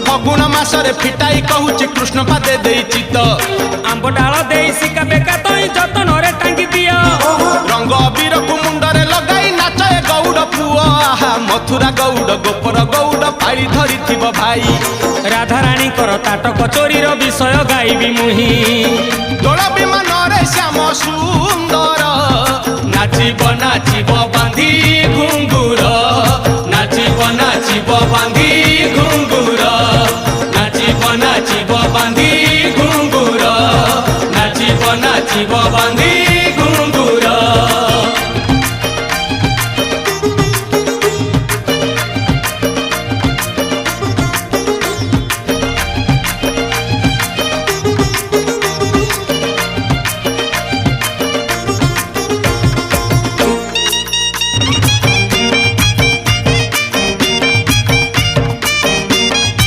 फगुण मासरे फिटाई कहूची कृष्ण पादे देई चित आंब डाल दे सिका बेका तई जतन रे टांगी दियो रंग अबीर को मुंडरे लगाई नाचे गौड़ पुआ मथुरा गौड़ गोपर गौड़ पारी धरी थिब भाई राधा रानी कर ताटक चोरी विषय गाइबी मुही दोल विमान रे श्याम सुंदर नाचिब नाचिब बांधी घुंगुर नाचिब नाचिब बांधी